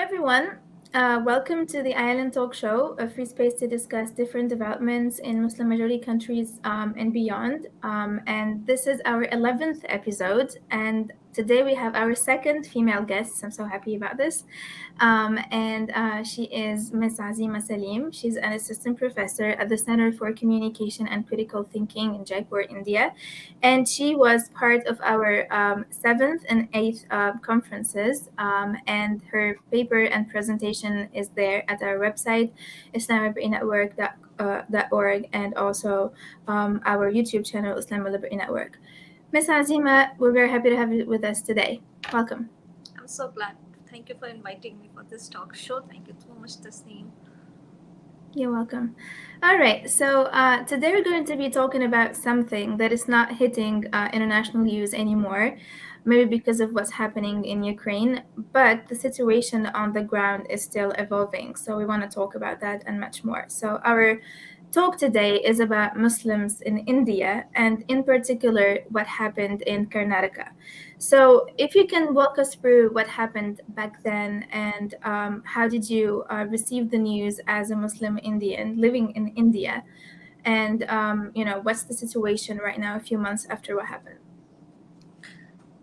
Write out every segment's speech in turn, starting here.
everyone. Welcome to the ILN Talk Show, a free space to discuss different developments in Muslim majority countries and beyond. And this is our 11th episode. And today we have our second female guest. I'm so happy about this. She is Miss Azeemah Salim. She's an assistant professor at the Center for Communication and Critical Thinking in Jaipur, India. And she was part of our seventh and eighth conferences. And her paper and presentation is there at our website, islamlibertynetwork.org, and also our YouTube channel, Islam Liberty Network. Miss Azeemah, we're very happy to have you with us today. Welcome. I'm so glad. Thank you for inviting me for this talk show. Thank you so much, Tasneem. You're welcome. All right, so today we're going to be talking about something that is not hitting international news anymore, maybe because of what's happening in Ukraine, but the situation on the ground is still evolving. So we want to talk about that and much more. So our talk today is about Muslims in India, and in particular, what happened in Karnataka. So, if you can walk us through what happened back then and how did you receive the news as a Muslim Indian living in India, and what's the situation right now, a few months after what happened?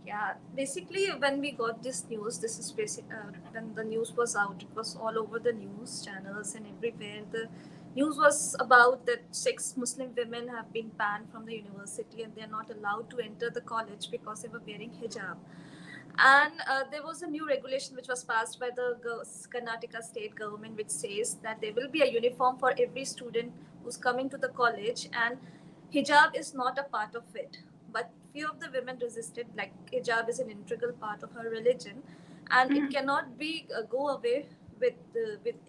Yeah, basically, when we got this news, this is when the news was out. It was all over the news channels and everywhere. The news was about that 6 Muslim women have been banned from the university and they are not allowed to enter the college because they were wearing hijab. And there was a new regulation which was passed by the Karnataka state government, which says that there will be a uniform for every student who's coming to the college, and hijab is not a part of it. But few of the women resisted, like hijab is an integral part of her religion, and it cannot be go away with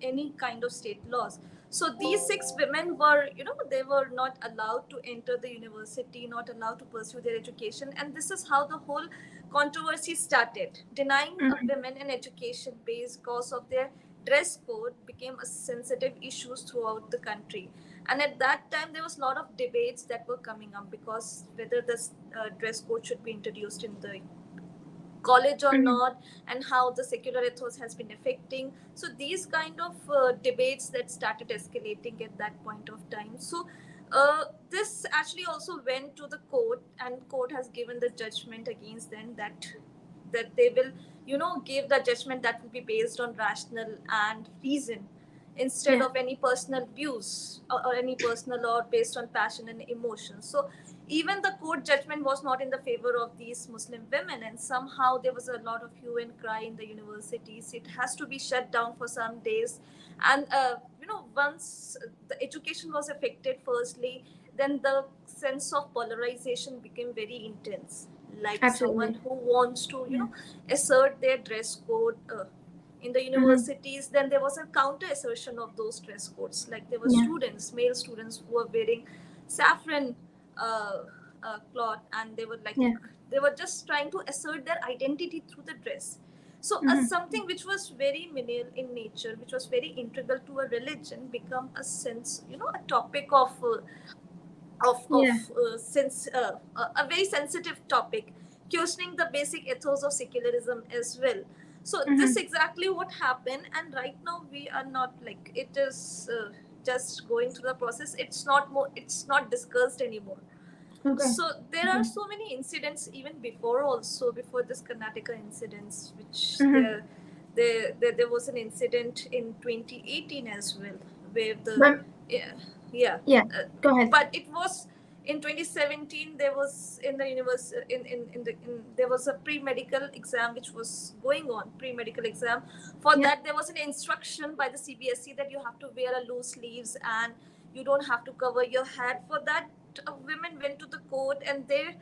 any kind of state laws. So these 6 women were, they were not allowed to enter the university, not allowed to pursue their education, and this is how the whole controversy started. Denying women an education based cause of their dress code became a sensitive issue throughout the country. And at that time, there was a lot of debates that were coming up because whether this dress code should be introduced in the college or not, and how the secular ethos has been affecting. So these kind of debates that started escalating at that point of time. So this actually also went to the court, and court has given the judgment against them that they will give the judgment that will be based on rational and reason instead of any personal views or any personal or based on passion and emotion. So even the court judgment was not in the favor of these Muslim women, and somehow there was a lot of hue and cry in the universities. It has to be shut down for some days, and once the education was affected, firstly, then the sense of polarization became very intense. Like Absolutely. someone who wants to assert their dress code in the universities, then there was a counter assertion of those dress codes. Like there were male students who were wearing saffron cloth, and they were they were just trying to assert their identity through the dress. So something which was very menial in nature, which was very integral to a religion, become a sense, a topic of a very sensitive topic, questioning the basic ethos of secularism as well. So this exactly what happened, and right now we are not like it is just going through the process. It's not discussed anymore. Okay. So there are so many incidents even before this Karnataka incidents, which there was an incident in 2018 as well, where Go ahead. But it was in 2017. There was in the there was a pre-medical exam which was going on. Pre-medical exam. For that, there was an instruction by the CBSE that you have to wear a loose sleeves and you don't have to cover your head. For that, women went to the court, and the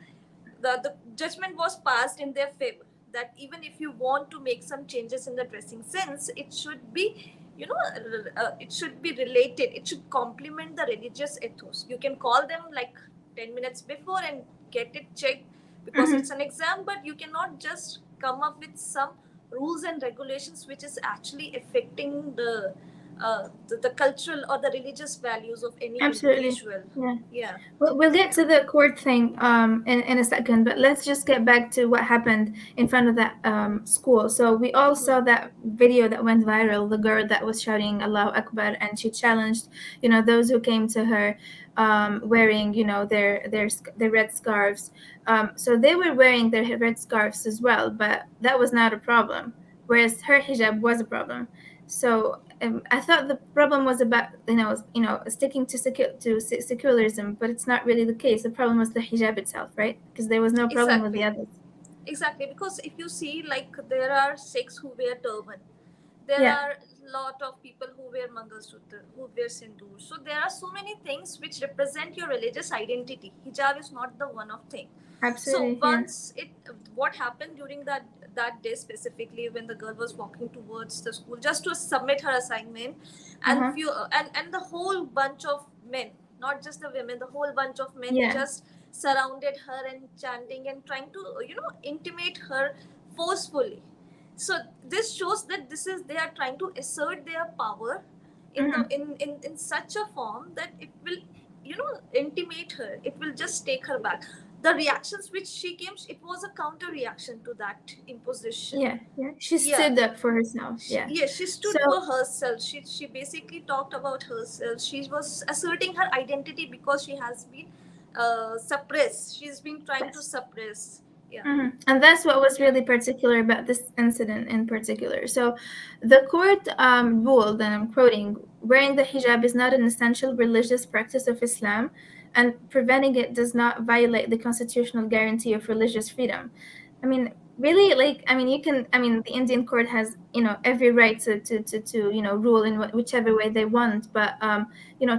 judgment was passed in their favor, that even if you want to make some changes in the dressing sense, it should be it should be related, it should complement the religious ethos. You can call them like 10 minutes before and get it checked because it's an exam, but you cannot just come up with some rules and regulations which is actually affecting the the cultural or the religious values of any Absolutely. individual. Yeah. Yeah. We'll get to the court thing in a second, but let's just get back to what happened in front of that school. So we all saw that video that went viral, the girl that was shouting Allahu Akbar, and she challenged, those who came to her wearing, their red scarves. So they were wearing their red scarves as well, but that was not a problem, whereas her hijab was a problem. So I thought the problem was about sticking to secularism, but it's not really the case. The problem was the hijab itself, right? Because there was no problem with the Exactly. others. Exactly, because if you see, like, there are Sikhs who wear turban, there Yeah, are a lot of people who wear mangalsutra, who wear sindoor. So there are so many things which represent your religious identity. Hijab is not the one of thing. So absolutely. Yeah. once it, what happened during that day specifically, when the girl was walking towards the school just to submit her assignment, Uh and huh. few and the whole bunch of men, not just the women, the whole bunch of men Yeah. just surrounded her and chanting and trying to intimate her forcefully. So this shows that this is, they are trying to assert their power in the Hmm. in such a form that it will intimate her, it will just take her back. The reactions which she came, it was a counter reaction to that imposition. Yeah. Yeah. She Yeah. stood up for herself. Yeah. Yes, she stood So for herself. She basically talked about herself. She was asserting her identity because she has been suppressed. She's been trying to yes. suppress. Yeah. And that's what was really particular about this incident in particular. So, the court ruled, and I'm quoting, wearing the hijab is not an essential religious practice of Islam, and preventing it does not violate the constitutional guarantee of religious freedom. I mean, really, like, I mean, the Indian court has, every right to rule in whichever way they want, but,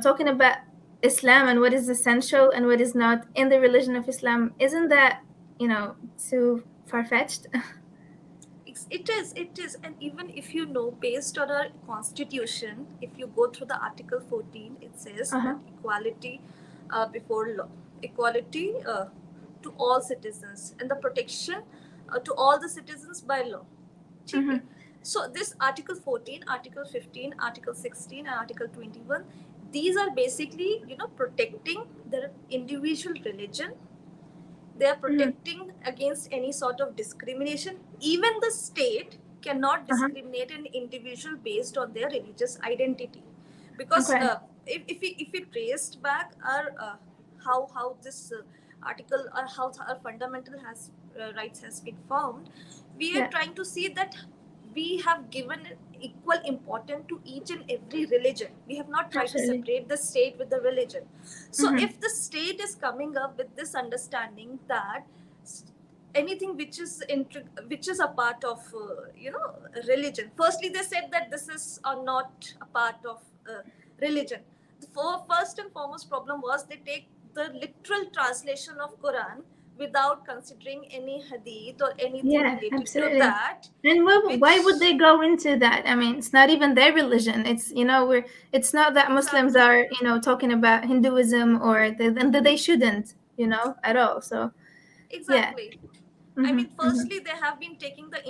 talking about Islam and what is essential and what is not in the religion of Islam, isn't that too far-fetched? It is, and even if you know, based on our constitution, if you go through the Article 14, it says Uh-huh. that equality before law, equality to all citizens, and the protection to all the citizens by law. Okay. Mm-hmm. So this Article 14, Article 15, Article 16, and Article 21, these are basically protecting the individual religion. They are Mm-hmm. protecting against any sort of discrimination. Even the state cannot Uh-huh. discriminate an individual based on their religious identity, because Okay. if we traced back our how this article, or how our fundamental has rights has been formed, we are Yeah, trying to see that we have given equal importance to each and every religion. We have not tried to absolutely. separate the state with the religion. So Mm-hmm. if the state is coming up with this understanding that anything which is a part of religion, firstly they said that this is not a part of religion. The first and foremost problem was they take the literal translation of Quran without considering any hadith or anything Yeah, related to absolutely. that, And why would which they go into that? I mean, it's not even their religion. It's not that Muslims exactly. are, talking about Hinduism or and they shouldn't, at all. So, yeah. Exactly. I Mm-hmm. mean, Mm-hmm. firstly, they have been taking the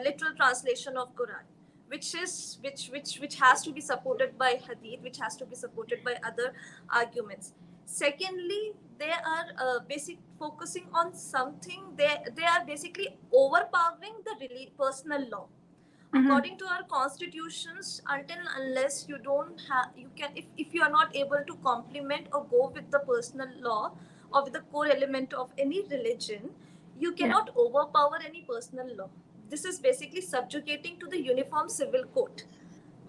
literal translation of Quran, which is which has to be supported by Hadith, which has to be supported by other arguments. Secondly, they are basic focusing on something. They are basically overpowering the really personal law. Mm-hmm. According to our constitutions, until unless you don't have, you can, if you are not able to complement or go with the personal law or with the core element of any religion, you Yeah. cannot overpower any personal law. This is basically subjugating to the uniform civil code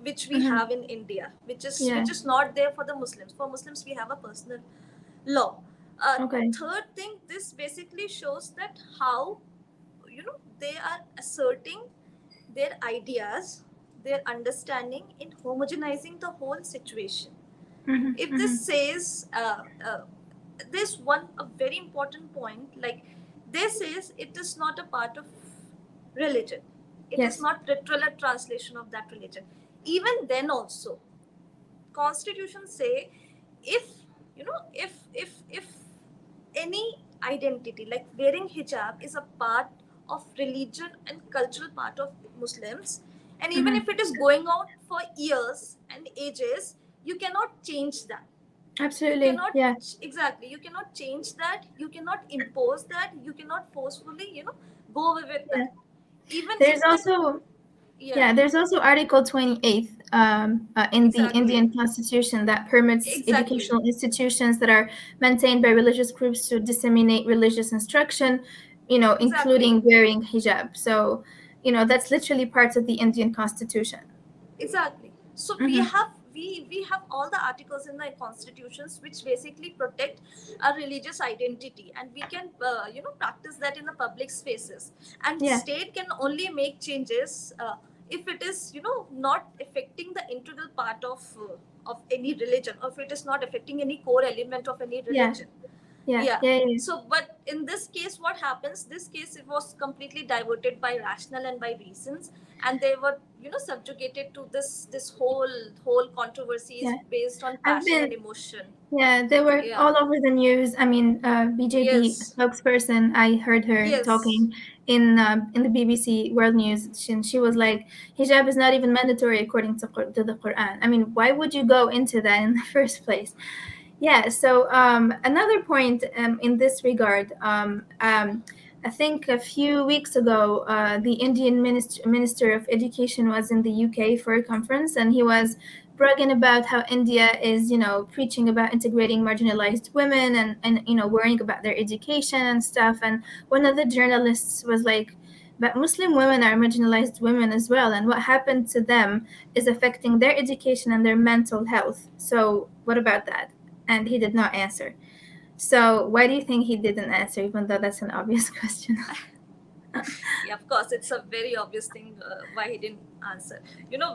which we Mm-hmm. have in India, Yeah. which is not there for the Muslims. For Muslims, we have a personal law. Okay. Third thing, this basically shows that how they are asserting their ideas, their understanding in homogenizing the whole situation. Mm-hmm. If Mm-hmm. this says this one a very important point, like this says it is not a part of religion, it is Yes. not literal a translation of that religion. Even then also, constitution say, if if any identity like wearing hijab is a part of religion and cultural part of Muslims, And even Hmm. if it is going on for years and ages, you cannot change that. You Absolutely. cannot, Yeah. exactly, you cannot change that, you cannot impose that, you cannot forcefully, go away with Yeah. that. Even There's if the, also yeah, Yeah, there's also Article 28 in the exactly, Indian Constitution that permits exactly, educational institutions that are maintained by religious groups to disseminate religious instruction, exactly, including wearing hijab. So, that's literally part of the Indian Constitution. exactly. So we Hmm. have, we have all the articles in the constitutions which basically protect our religious identity, and we can practice that in the public spaces. And Yeah, state can only make changes if it is, not affecting the integral part of any religion, or if it is not affecting any core element of any yeah, religion. yeah, Yeah. yeah, yeah, So but in this case, what happens, this case, it was completely diverted by rational and by reasons, and they were, subjugated to this whole controversy is yeah. based on I've passion and been emotion. Yeah, they were Yeah. all over the news. I mean, BJP Yes. spokesperson, I heard her Yes. talking in the BBC World News. She was like, hijab is not even mandatory according to the Quran. I mean, why would you go into that in the first place? Yeah, so another point in this regard, I think a few weeks ago, the Indian Minister of Education was in the UK for a conference, and he was bragging about how India is, preaching about integrating marginalized women and worrying about their education and stuff. And one of the journalists was like, but Muslim women are marginalized women as well, and what happened to them is affecting their education and their mental health. So, what about that? And he did not answer. So why do you think he didn't answer, even though that's an obvious question? Yeah, of course, it's a very obvious thing why he didn't answer.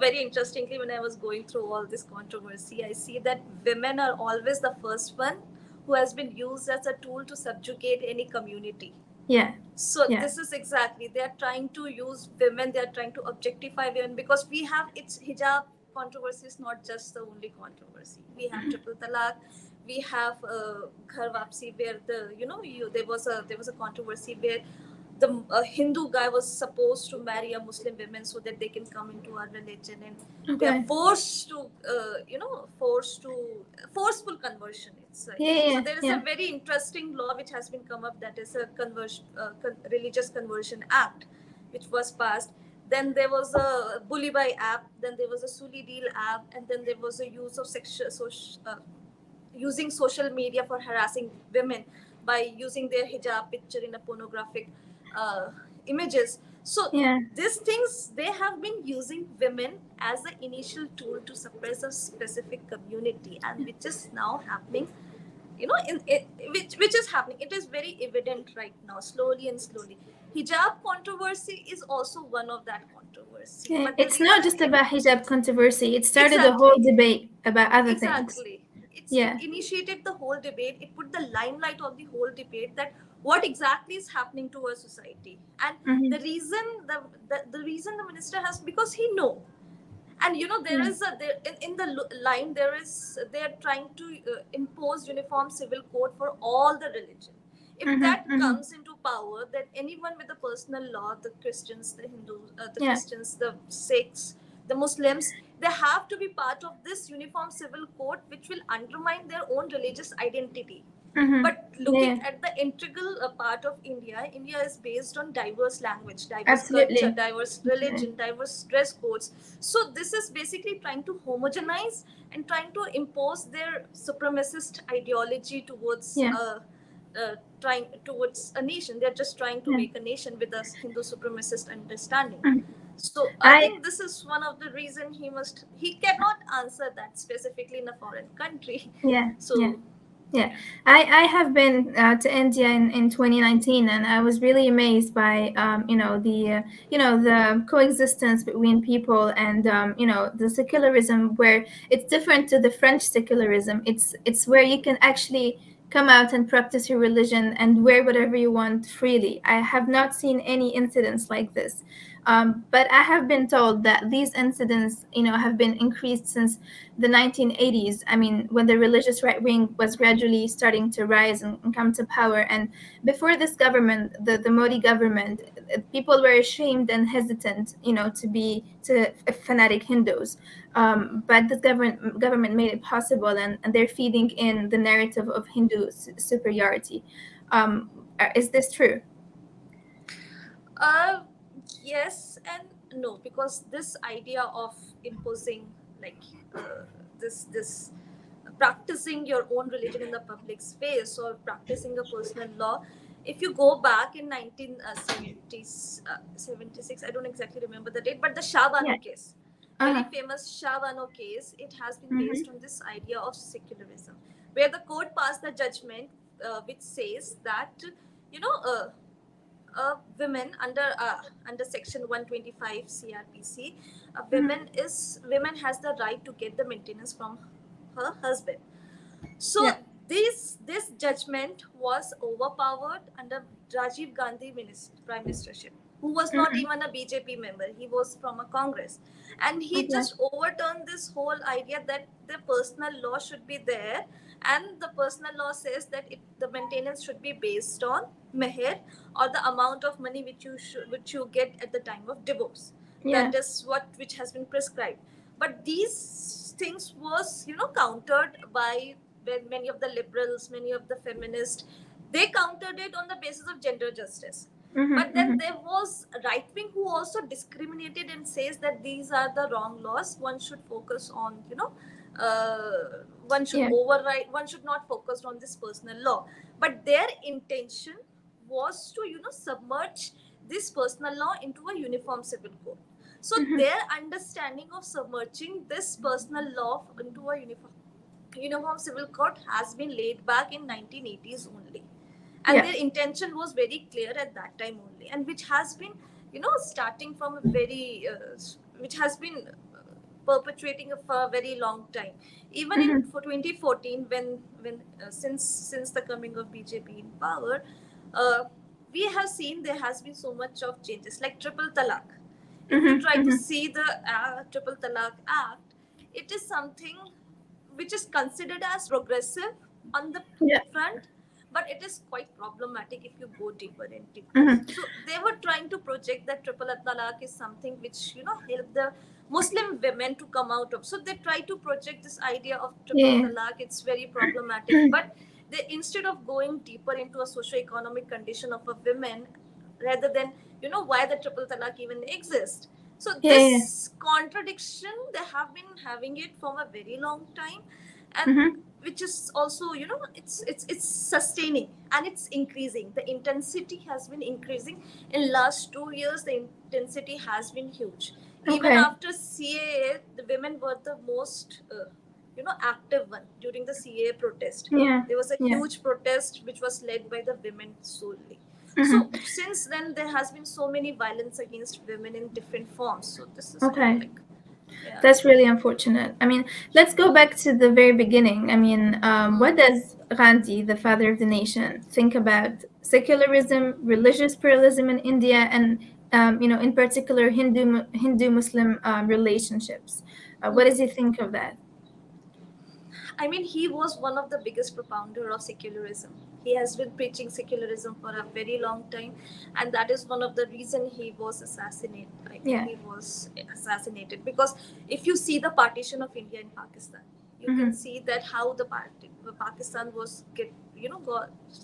Very interestingly, when I was going through all this controversy, I see that women are always the first one who has been used as a tool to subjugate any community. Yeah, So yeah, this is exactly, they are trying to use women, they are trying to objectify women, because we have, it's hijab controversy is not just the only controversy. We have triple talaq, we have ghar wapsi, where there was a controversy where the Hindu guy was supposed to marry a Muslim woman so that they can come into our religion, and they are okay, forced to, forceful conversion. It's like, yeah, so yeah, there is a yeah, very interesting law which has been come up, that is a religious conversion act, which was passed. Then there was a bully by app. Then there was a Suli deal app, and then there was a use of using social media for harassing women by using their hijab picture in a pornographic uh, images. So yeah, these things, they have been using women as the initial tool to suppress a specific community, and which is now happening, in it, which is happening, it is very evident right now, slowly and slowly. Hijab controversy is also one of that controversy, yeah. but the It's not reason just it, about hijab controversy. It started a whole exactly, debate about other things. exactly, it Yeah. initiated the whole debate, it put the limelight on the whole debate, that what exactly is happening to our society. And Hmm. the reason, the reason the minister has, because he know. And there Yeah. is a there in the line, there is, they are trying to impose uniform civil code for all the religion. If Hmm. that Hmm. comes into power, then anyone with a personal law, the Christians, the Hindus, the Yeah. Christians, the Sikhs, the Muslims, they have to be part of this uniform civil code, which will undermine their own religious identity. Hmm. But looking Yeah. at the integral part of India, India is based on diverse language, diverse culture, Absolutely. diverse Absolutely. religion, diverse dress codes. So this is basically trying to homogenize and trying to impose their supremacist ideology towards Yeah. trying towards a nation. They're just trying to Yeah. make a nation with a Hindu supremacist understanding. Mhm. So I I think this is one of the reason he cannot answer that specifically in a foreign country. Yeah. Yeah. So Yeah, yeah. I have been to India in 2019, and I was really amazed by the coexistence between people and the secularism, where it's different to the French secularism. It's where you can actually come out and practice your religion and wear whatever you want freely. I have not seen any incidents like this. But I have been told that these incidents, have been increased since the 1980s. I mean, when the religious right wing was gradually starting to rise and come to power. And before this government, the Modi government, people were ashamed and hesitant, to fanatic Hindus. But this government made it possible, and they're feeding in the narrative of Hindu superiority. Is this true? Uh, yes and no, because this idea of imposing, like, this practicing your own religion in the public space or practicing a personal law. If you go back in 1976, I don't exactly remember the date, but the Shah Yeah. Bano case, very Uh-huh. famous Shah Bano case, it has been based Mm-hmm. on this idea of secularism, where the court passed the judgment which says that, you know, women under section 125 CRPC, Mm-hmm. women has the right to get the maintenance from her husband. So Yeah. this judgment was overpowered under Rajiv Gandhi prime ministership, who was not Mm-hmm. even a BJP member. He was from a Congress, and he Okay. just overturned this whole idea that the personal law should be there, and the personal law says that the maintenance should be based on meher, or the amount of money which you get at the time of divorce. Yeah. That is what which has been prescribed. But these things was, countered by many of the liberals, many of the feminists. They countered it on the basis of gender justice. Mm-hmm. But then Mm-hmm. there was right wing who also discriminated and says that these are the wrong laws. One should focus on, one should Yeah. override, one should not focus on this personal law. But their intention was to, submerge this personal law into a uniform civil code. So Mm-hmm. their understanding of submerging this personal law into a uniform civil code has been laid back in 1980s only, and Yeah. their intention was very clear at that time only, and which has been, starting from a very which has been perpetuating for a very long time. Even in Mm-hmm. for 2014, when since the coming of BJP in power, uh, we have seen there has been so much of changes, like triple talaq. If you Mm-hmm. try to Mm-hmm. see the triple talaq act, it is something which is considered as progressive on the Yeah. front, but it is quite problematic if you go deeper into. Mm-hmm. So they were trying to project that triple talaq is something which, help the Muslim women to come out of. So they try to project this idea of triple Yeah. talaq. It's very problematic, but they, instead of going deeper into a socio-economic condition of a women, rather than, why the triple talaq even exists. So Yeah. Yeah. this contradiction, they have been having it for a very long time, and Mm-hmm. which is also, it's sustaining, and it's increasing. The intensity has been increasing in last 2 years. The intensity has been huge. Even Okay. after CAA, the women were the most active one during the CAA protest. Yeah. There was a Yeah. huge protest which was led by the women solely. So Mm-hmm. since then, there has been so many violence against women in different forms. So this is Okay. like, yeah. That's really unfortunate. I mean, let's go back to the very beginning. I mean, what Mm. does Gandhi, the father of the nation, think about secularism, religious pluralism in India, and in particular, Hindu-Muslim relationships? What Mm. does he think of that? I mean, he was one of the biggest propounder of secularism. He has been preaching secularism for a very long time, and that is one of the reason he was assassinated. Like, Yeah. he was assassinated because if you see the partition of India and Pakistan, you can Mm-hmm. see that how Pakistan was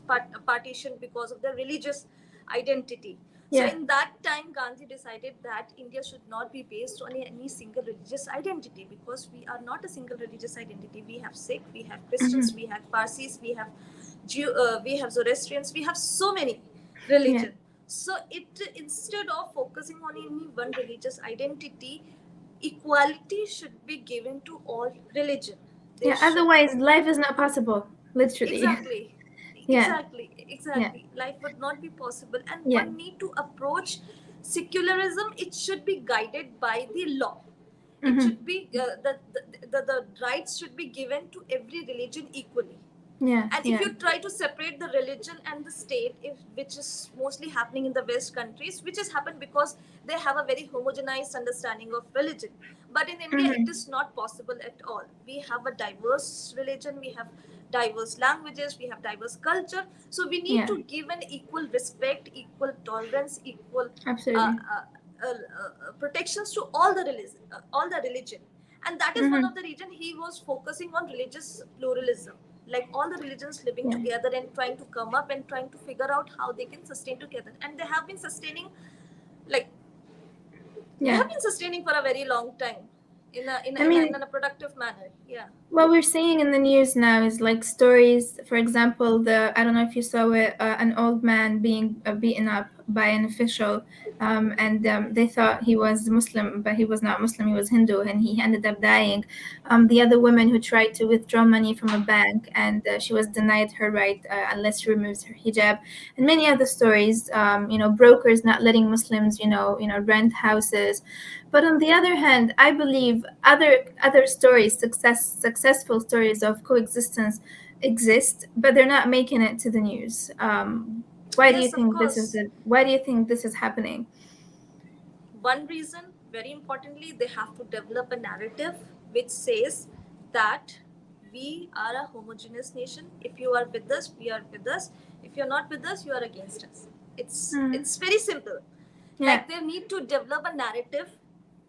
got partitioned because of the religious identity. So Yeah. in that time, Gandhi decided that India should not be based on any single religious identity, because we are not a single religious identity. We have Sikh, we have Christians, Mm-hmm. we have Parsis, we have we have Zoroastrians, we have so many Yeah. religion. So it, instead of focusing on any one religious identity, equality should be given to all religion. There Yeah. should Otherwise, life is not possible. Literally. exactly Yeah. Yeah. exactly, life would not be possible, and Yeah. one need to approach secularism. It should be guided by the law. It Mm-hmm. should be the rights should be given to every religion equally. Yeah, And if yeah. you try to separate the religion and the state, which is mostly happening in the West countries, which has happened because they have a very homogenized understanding of religion. But in India, it Mm-hmm. is not possible at all. We have a diverse religion, we have diverse languages, we have diverse culture. So we need Yeah, to give an equal respect, equal tolerance, equal uh, absolutely. uh, protections to all the religion. And that is one Mm-hmm. of the reason he was focusing on religious pluralism, like all the religions living Yeah, together and trying to come up and trying to figure out how they can sustain together. And they have been sustaining, like they yeah. have been sustaining for a very long time I mean, in a productive manner. Yeah. what we're seeing in the news now is like stories. For example, the I don't know if you saw it, an old man being beaten up by an official, and they thought he was Muslim, but he was not Muslim. He was Hindu, and he ended up dying. The other woman who tried to withdraw money from a bank, and she was denied her right unless she removes her hijab, and many other stories. Brokers not letting Muslims, rent houses. But on the other hand, I believe other stories, successful stories of coexistence exist, but they're not making it to the news. Why do you Yes, of think this is course. why do you think this is happening? One reason, very importantly, they have to develop a narrative which says that we are a homogeneous nation. If you are with us, we are with us. If you're not with us, you are against us. Mm, It's very simple. yeah. Like they need to develop a narrative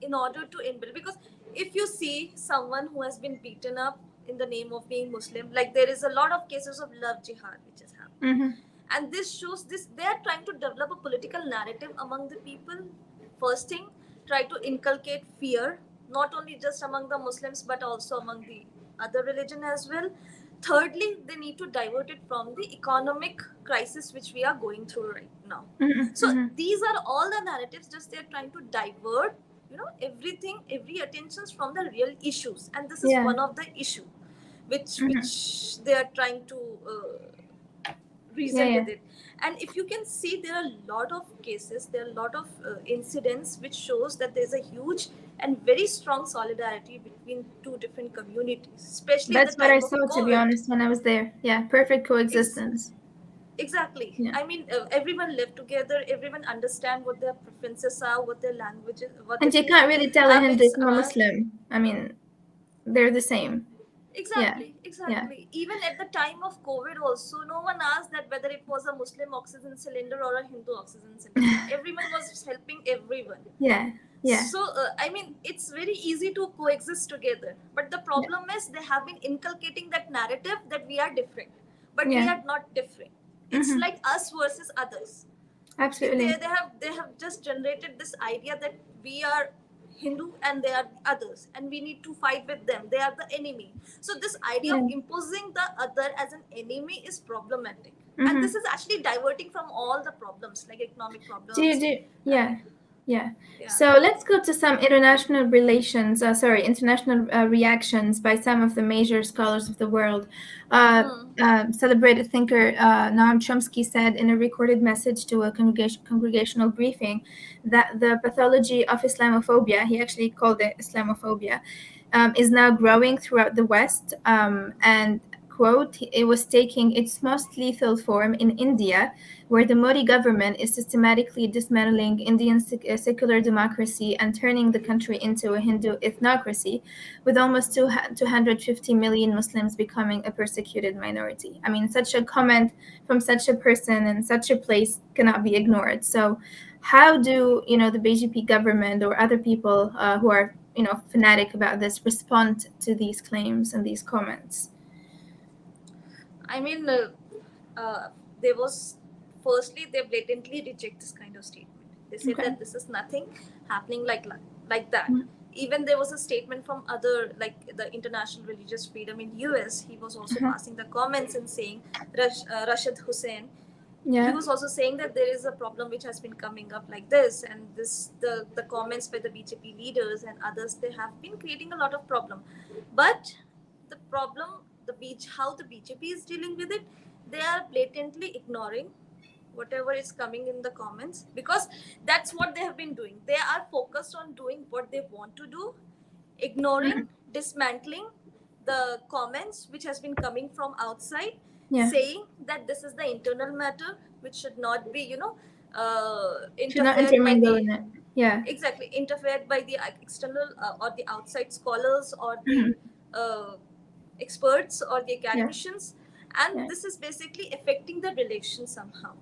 in order to inbuild, because if you see someone who has been beaten up in the name of being Muslim, like there is a lot of cases of love jihad which has happened. Mm-hmm. And this shows this they are trying to develop a political narrative among the people. First thing, try to inculcate fear, not only just among the Muslims but also among the other religion as well. Thirdly, they need to divert it from the economic crisis which we are going through right now. Mm-hmm. So Mm-hmm. these are all the narratives, just they are trying to divert, everything, every attentions from the real issues. And this is Yeah. one of the issue Mm-hmm. which they are trying to Yeah. reason Yeah. with it. And if you can see, there are a lot of cases, there are a lot of incidents which shows that there's a huge and very strong solidarity between two different communities, especially in the That's what I time of saw, to be COVID. honest, when I was there. Yeah, perfect Ex- coexistence. exactly, Yeah. I mean, everyone live together, everyone understand what their preferences are, what their languages, what And their you food can't really tell a Hindu habits from a are. Muslim. I mean, they're the same. Yeah. Exactly, Yeah. exactly. Even at the time of COVID, also, no one asked that whether it was a Muslim oxygen cylinder or a Hindu oxygen cylinder. Everyone was helping everyone. Yeah. Yeah. So, I mean, it's very easy to coexist together. But the Yeah. problem is they have been inculcating that narrative that we are different. But we Yeah. are not different. It's Mm-hmm. like us versus others. Absolutely. They have just generated this idea that we are Hindu and they are others, and we need to fight with them. They are the enemy. So this idea of Yeah. imposing the other as an enemy is problematic, and this Mm-hmm. is actually diverting from all the problems like economic Do you problems. do? Uh, Yeah. Yeah. yeah. So let's go to some international relations. International reactions by some of the major scholars of the world. Hmm. Celebrated thinker Noam Chomsky said in a recorded message to a congregational briefing that the pathology of Islamophobia, he actually called it Islamophobia, is now growing throughout the West. And quote, it was taking its most lethal form in India, where the Modi government is systematically dismantling Indian secular democracy and turning the country into a Hindu ethnocracy, with almost 250 million Muslims becoming a persecuted minority. I mean, such a comment from such a person in such a place cannot be ignored. So, how do the BJP government or other people who are fanatic about this respond to these claims and these comments? I mean, uh, there was firstly they blatantly reject this kind of statement. They said Okay. that this is nothing happening like that. Mm-hmm. Even there was a statement from other, like the International Religious Freedom in US. He was also Uh-huh. passing the comments and saying Rashid Hussain. He Yeah. was also saying that there is a problem which has been coming up like this, and the comments by the BJP leaders and others, they have been creating a lot of problem. But the problem, how the BJP is dealing with it, they are blatantly ignoring whatever is coming in the comments, because that's what they have been doing. They are focused on doing what they want to do, ignoring, dismantling, the comments which has been coming from outside, Yeah. saying that this is the internal matter which should not be, Should not interfered by intermingle the, in it. Yeah. exactly, interfered by the external or the outside scholars or the Hmm. uh, experts or the Yeah. academicians, and Yeah. this is basically affecting the relation somehow.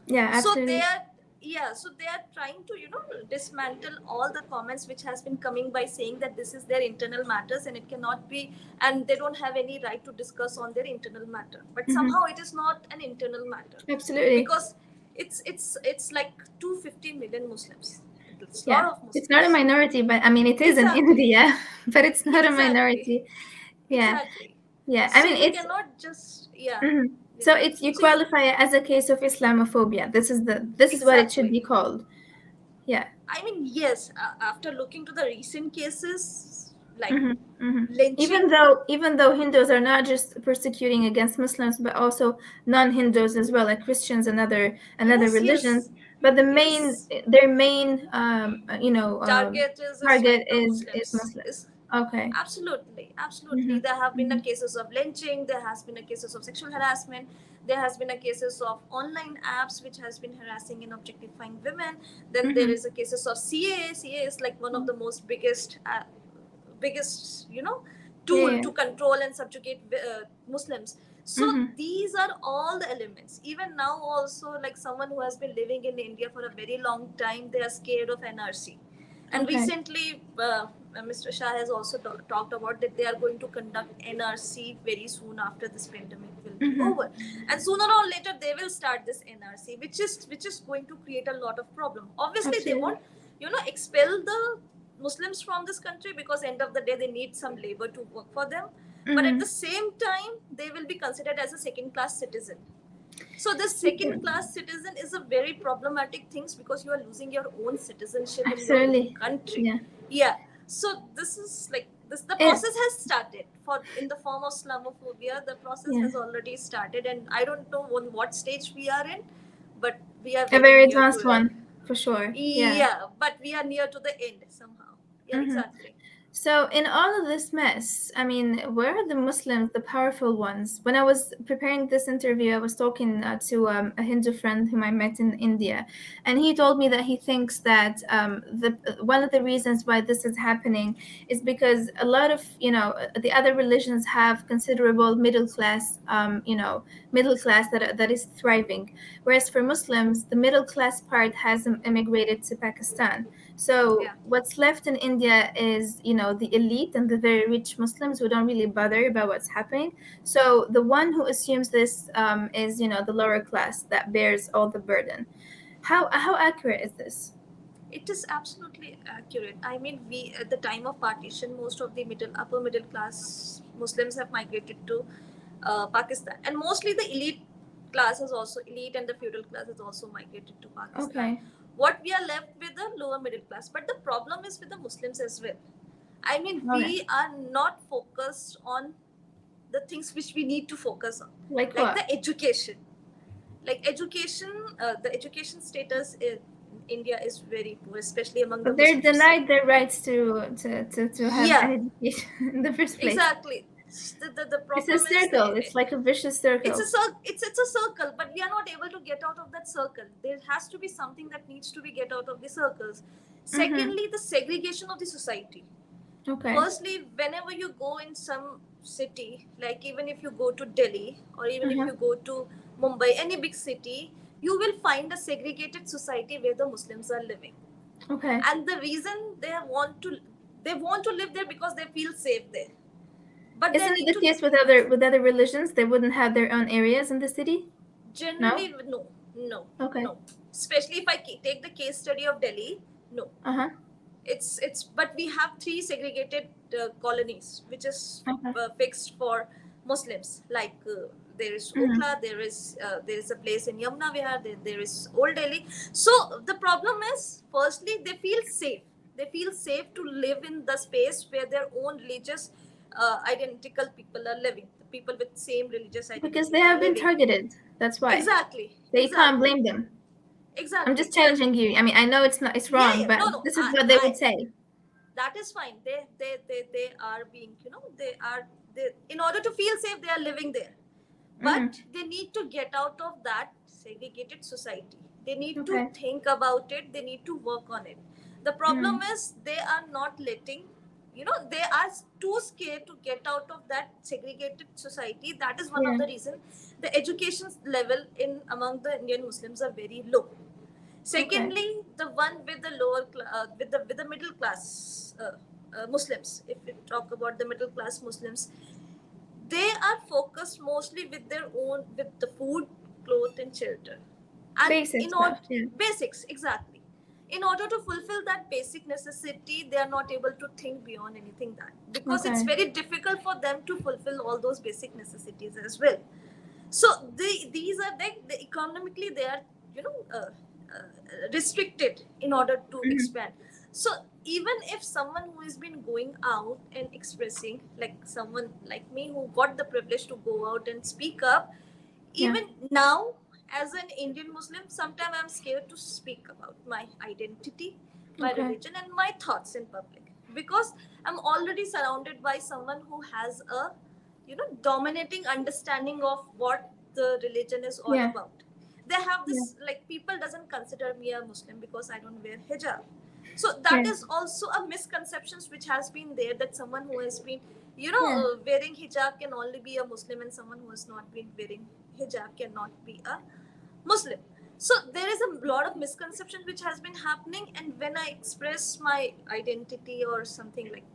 Yeah. So they Absolutely. are, yeah, so they are trying to, dismantle all the comments which has been coming by saying that this is their internal matters and it cannot be, and they don't have any right to discuss on their internal matter, but Hmm. somehow it is not an internal matter, Absolutely. because it's like 250 million Muslims. It's a lot Yeah. of It's not a Muslims. minority, but I mean, it is in Exactly. India, but it's not a Exactly. minority. Yeah. Exactly. Yeah. I So mean, you it's cannot just, yeah. mhm. Yeah. So it's you So you, qualify it as a case of Islamophobia. This is what it should exactly. be called. Yeah. I mean, yes, after looking to the recent cases like Hmm. Hmm. lynching, Even though Hindus are not just persecuting against Muslims, but also non-Hindus as well, like Christians and other yes, religions. yes, But yes, their main target is target like the is Muslims. Muslims. Is Okay. absolutely, absolutely. Hmm. There have been a Hmm. cases of lynching. There has been a cases of sexual harassment. There has been a cases of online apps which has been harassing and objectifying women. Then there Hmm. is a cases of CA. CA is like one of the most biggest Yeah. tool Yeah. to control and subjugate Muslims. So Hmm. these are all the elements. Even now also, like someone who has been living in India for a very long time, they are scared of NRC. And Okay. recently Mr. Shah has also talked about that they are going to conduct NRC very soon after this pandemic will be Hmm. over, and sooner or later they will start this NRC, which is going to create a lot of problem. Obviously they Absolutely. won't expel the Muslims from this country, because end of the day they need some labor to work for them, but at the Hmm. same time they will be considered as a second class citizen. So the second class citizen is a very problematic thing, because you are losing your own citizenship in your own Absolutely. country. Yeah. Yeah. So this is like this. The It. process has started for in the form of Islamophobia. The process Yeah. has already started, and I don't know on what stage we are in, but we are A very very near to advanced it. one for sure. Yeah. Yeah, but we are near to the end somehow. Yeah, Hmm. exactly. So, in all of this mess, I mean, where are the Muslims, the powerful ones? When I was preparing this interview, I was talking to a Hindu friend whom I met in India, and he told me that he thinks that the one of the reasons why this is happening is because a lot of the other religions have considerable middle class that is thriving, whereas for Muslims, the middle class part has immigrated to Pakistan. So Yeah. what's left in India is, the elite and the very rich Muslims who don't really bother about what's happening. So the one who assumes this is, the lower class that bears all the burden. How accurate is this? It is absolutely accurate. I mean, we at the time of partition, most of the upper middle class Muslims have migrated to Pakistan, and mostly the elite class is also elite, and the feudal class is also migrated to Pakistan. Okay. What we are left with the lower middle class, but the problem is with the Muslims as well. I mean, Okay. we are not focused on the things which we need to focus on, Like like what? the education. Like education, the education status in India is very poor, especially among the But they're Muslims. denied their rights to have Yeah, an education in the first place. exactly. The It's a problem is circle. It's like a vicious it's a circle. it's a circle, but we are not able to get out of that circle. There has to be something that needs to be get out of the circles. Mm-hmm. Secondly, the segregation of the society. Okay. Firstly, whenever you go in some city, like even if you go to Delhi or even if Uh-huh. you go to Mumbai, any big city, you will find a segregated society where the Muslims are living. Okay. And the reason they want to live there because they feel safe there. But they Isn't it need the to case with other religions? They wouldn't have their own areas in the city? No? generally no, no, Okay. no. Especially if I take the case study of Delhi, no. Uh-huh. It's but we have three segregated colonies which is Okay. fixed for Muslims, like there is Mm-hmm. Okla, there is a place in Yamuna Vihar, there is Old Delhi. So the problem is, firstly they feel safe, to live in the space where their own religious identical people are living, the people with same religious Because they identity are have been living. targeted. That's why. Exactly, So you can't exactly, blame them. I'm exactly. just challenging you. I mean, I know it's not it's Yeah, wrong, yeah, but no, no, this is I what they would I say. that is fine. They are being, they, in order to feel safe, they are living there, Mm-hmm. but they need to get out of that segregated society. They need to Okay. think about it, they need to work on it. The problem Mm. is they are not letting, they are too scared to get out of that segregated society. That is one of Yeah. the reasons the education level in among the Indian Muslims are very low. Okay. Secondly, the one with the with the middle class Muslims, if we talk about the middle class Muslims, they are focused mostly with their own, with the food, cloth, and shelter, and Basic in order, stuff. Yeah. basics, exactly. In order to fulfill that basic necessity, they are not able to think beyond anything, that because it's Okay. very difficult for them to fulfill all those basic necessities as well. So these are like the economically they are, you know uh, restricted in order to Mm-hmm. expand. So even if someone who has been going out and expressing, like someone like me who got the privilege to go out and speak up, Yeah. even now as an Indian Muslim, sometimes I'm scared to speak about my identity, my Okay. religion, and my thoughts in public, because I'm already surrounded by someone who has a, dominating understanding of what the religion is all Yeah. about. They have Yeah. this, like, people doesn't consider me a Muslim because I don't wear hijab. So that Yeah. is also a misconceptions which has been there, that someone who has been, Yeah. wearing hijab can only be a Muslim, and someone who has not been wearing hijab cannot be a Muslim. So there is a lot of misconception which has been happening, and when I express my identity or something, like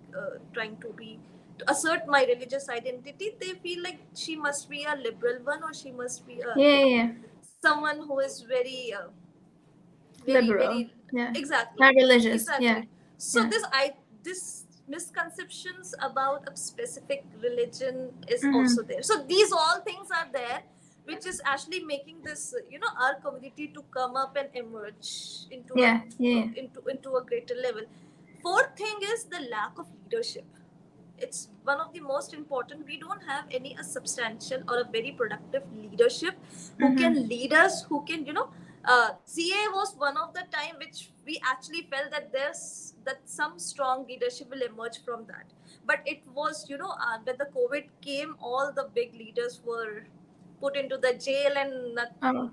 trying to be, to assert my religious identity, they feel like she must be a liberal one, or she must be a, Yeah. Yeah. someone who is very Liberal. very, Yeah. exactly, Not religious. Yeah. exactly. So Yeah. this misconceptions about a specific religion is Mm-hmm. also there. So these all things are there, which is actually making this, our community to come up and emerge into a, Yeah. Yeah. into a greater level. Fourth thing is the lack of leadership. It's one of the most important. We don't have any a substantial or a very productive leadership who Mm-hmm. can lead us, who can, CA was one of the time which we actually felt that there's that some strong leadership will emerge from that. But it was, when the COVID came, all the big leaders were put into the jail, and Oh.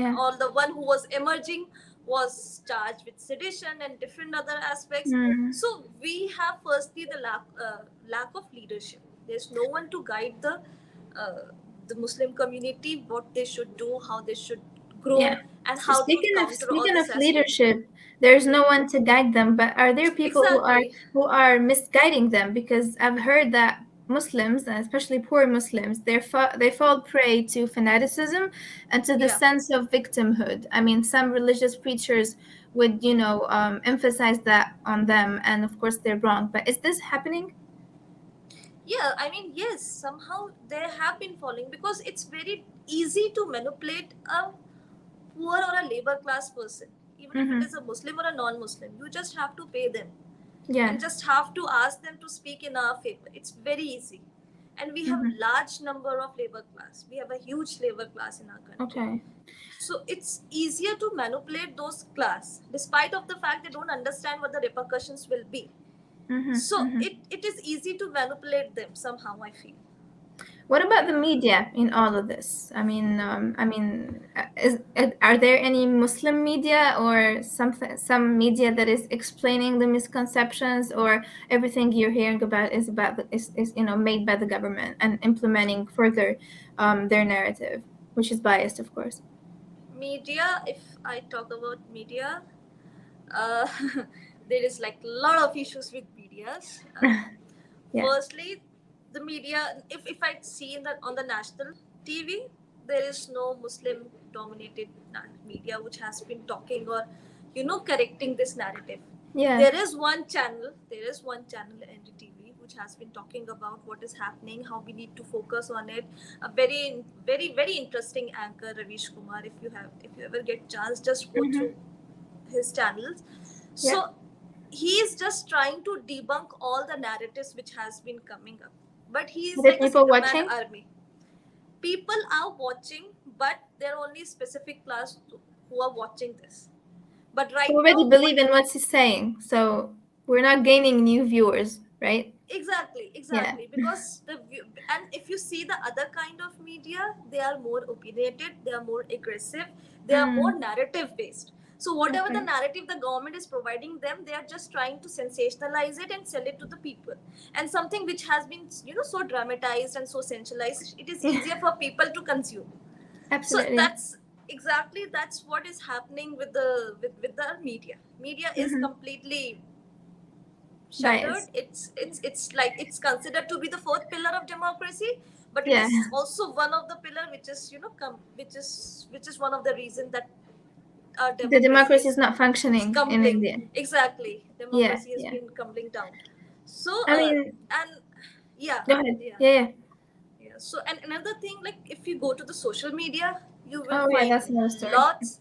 Yeah. all the one who was emerging was charged with sedition and different other aspects. Mm. So we have firstly the lack of leadership. There's no one to guide the Muslim community, what they should do, how they should Yeah. grow, and So how to counter all speaking of this aspect. leadership, there's no one to guide them. But are there people Exactly. who are misguiding them? Because I've heard that Muslims, and especially poor Muslims, they fall prey to fanaticism and to the Yeah. sense of victimhood. I mean, some religious preachers would, emphasize that on them, and of course they're wrong. But is this happening? Yeah, I mean, yes, somehow they have been falling, because it's very easy to manipulate a poor or a labor class person, even if it Mm-hmm. is a Muslim or a non-Muslim. You just have to pay them Yeah. and just have to ask them to speak in our favor. It's very easy. And we have Mm-hmm. large number of labor class. We have a huge labor class in our country. Okay. So it's easier to manipulate those class, despite of the fact they don't understand what the repercussions will be. Mm-hmm. So Mm-hmm. it is easy to manipulate them somehow, I feel. What about the media in all of this? Are there any Muslim media or some media that is explaining the misconceptions, or everything you're hearing about is made by the government and implementing further their narrative, which is biased, of course. Media, if I talk about media, uh, there is like a lot of issues with medias. Yeah. Firstly, the media, if I see in the on the national TV, there is no Muslim dominated media which has been talking or, correcting this narrative. Yeah. There is one channel NDTV which has been talking about what is happening, how we need to focus on it. A very, very, very interesting anchor, Ravish Kumar. If you ever get chance, just go Mm-hmm. through his channels. Yeah. So he is just trying to debunk all the narratives which has been coming up, but he Are is there like a people single man watching army. People are watching, but there are only specific class who are watching this. But who right already now, what believe in what he's saying? So. We're not gaining new viewers, right? Exactly, Yeah. exactly. Because the view, and if you see the other kind of media, they are more opinionated, they are more aggressive, they are more Mm, narrative based. So whatever the okay. narrative the government is providing them, they are just trying to sensationalize it and sell it to the people. And something which has been, so dramatized and so sensationalized, it is Yeah, easier for people to consume. So absolutely. that's what is happening with the media. Media is Mm-hmm. completely shattered. Bias. It's like it's considered to be the fourth pillar of democracy, but it Yeah. is also one of the pillar which is which is one of the reason that our The democracy democracy is is not functioning in crumbling. India. Exactly, Yeah, democracy has yeah. been crumbling down. So I mean, and yeah, go ahead. yeah, Yeah, yeah. yeah. So and another thing, like if you go to the social media, you will Oh, yeah, find that's another story. lots.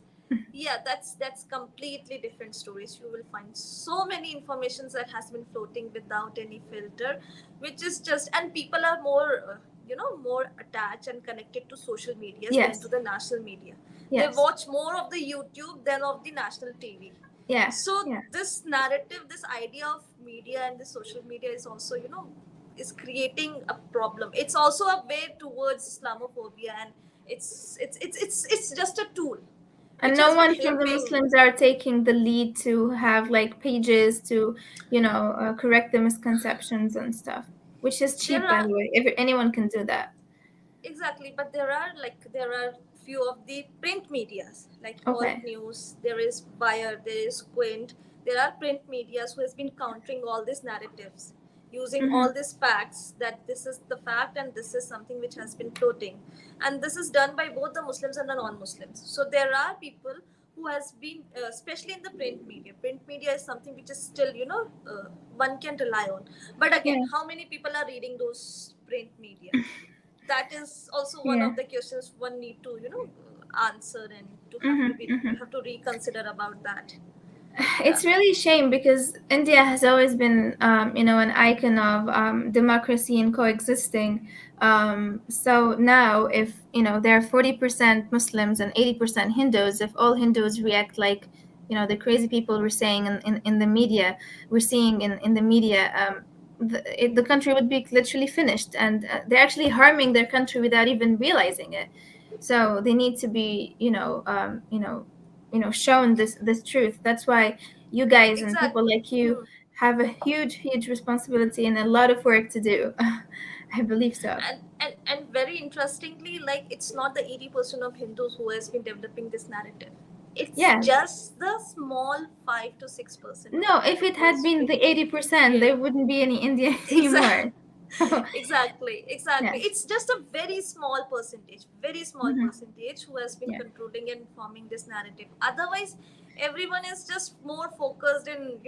Yeah, that's completely different stories. You will find so many informations that has been floating without any filter, which is just, and people are more more attached and connected to social medias than to Yes, the national media. They yes. watch more of the YouTube than of the national TV. Yeah, So yeah. this narrative, this idea of media and the social media is also is creating a problem. It's also a way towards Islamophobia, and it's just a tool And which no has been one from the helping. Muslims are taking the lead to have like pages to, correct the misconceptions and stuff, which is There cheap, by are, the way. If anyone can do that. exactly, but there are few of the print medias like alt Okay. news. There is Wire, there is Quint. There are print medias who has been countering all these narratives, using Mm-hmm. all these facts that this is the fact and this is something which has been floating, and this is done by both the Muslims and the non-Muslims. So there are people who has been, especially in the print media. Print media is something which is still, one can rely on. But again, Yeah. how many people are reading those print media? That is also one Yeah. of the questions one need to answer, and to have to Mm-hmm. be Mm-hmm. you have to reconsider about that. Yeah. It's really a shame because India has always been, an icon of democracy and coexisting. So now, if there are 40% Muslims and 80% Hindus, if all Hindus react like the crazy people were saying in the media, we're seeing in the media, the country would be literally finished, and they're actually harming their country without even realizing it. So they need to be, shown this truth. That's why you guys and people Exactly. like you have a huge responsibility and a lot of work to do. I believe so. And very interestingly, like it's not the 80% of Hindus who has been developing this narrative. It's Yeah. just the small 5 to 6% of No, if people it who had has been been. the 80%, Yeah. there wouldn't be any Indians anymore. Exactly. Exactly. Yeah. It's just a very small Hmm. percentage who has been Yeah. controlling and forming this narrative. Otherwise, everyone is just more focused in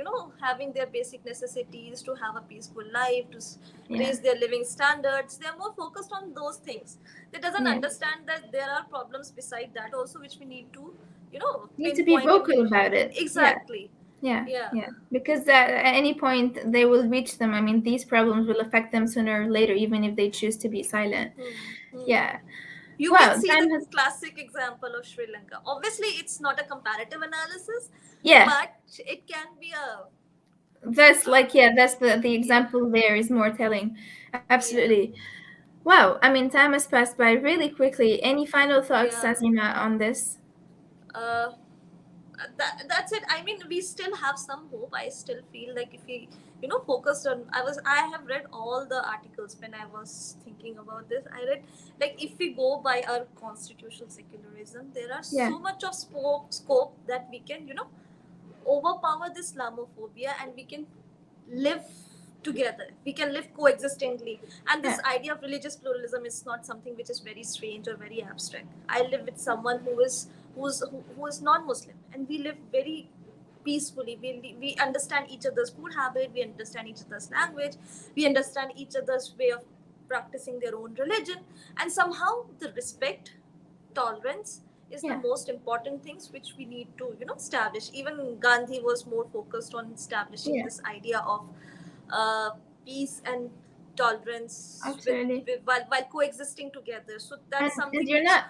having their basic necessities, to have a peaceful life, to Yeah. raise their living standards. They are more focused on those things. They doesn't Yeah. understand that there are problems beside that also, which we need to Need to be pinpoint and vocal about it. Yeah. exactly. Yeah, Yeah. yeah. Because at any point they will reach them. I mean, these problems will affect them sooner or later, even if they choose to be silent. Hmm. Yeah. You Wow, can see time the has. classic example of Sri Lanka. Obviously, it's not a comparative analysis, Yeah, but it can be that's uh, like, yeah, that's the yeah, example there is more telling. yeah, Absolutely. Wow, I mean, time has passed by really quickly. Any final thoughts, yeah. Azima, on this? Uh, that's it. I mean, we still have some hope. I still feel like if we focused on, I have read all the articles when I was thinking about this. I read, like, if we go by our constitutional secularism, there are Yeah, so much of scope that we can overpower this Islamophobia, and we can live together. We can live coexistingly. And this yeah, idea of religious pluralism is not something which is very strange or very abstract. I live with someone who is non-Muslim, and we live very peacefully. We understand each other's food habit, we understand each other's language, we understand each other's way of practicing their own religion, and somehow the respect, tolerance is the yeah, most important things which we need to establish. Even Gandhi was more focused on establishing yeah. this idea of uh, peace and tolerance Absolutely. while coexisting together. So And that's and something you're which. not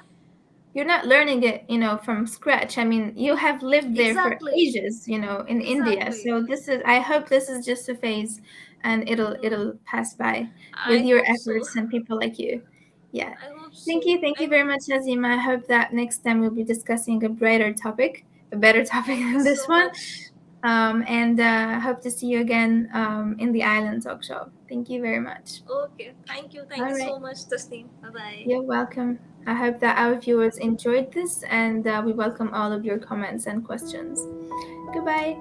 you're not learning it, from scratch. I mean, you have lived there for Exactly. ages, in India. Exactly. So I hope this is just a phase, and it'll Hmm. pass by with I your hope so. efforts and people like you. Yeah. I hope Thank so. you. Thank you very much, Azima. I hope that next time we'll be discussing a better topic Thank you than this so one. much. And hope to see you again in the Island Talk Show. Thank you very much. Okay. Thank you. Thank All you right. so much, Tasneem. Bye bye. You're welcome. I hope that our viewers enjoyed this, and we welcome all of your comments and questions. Goodbye.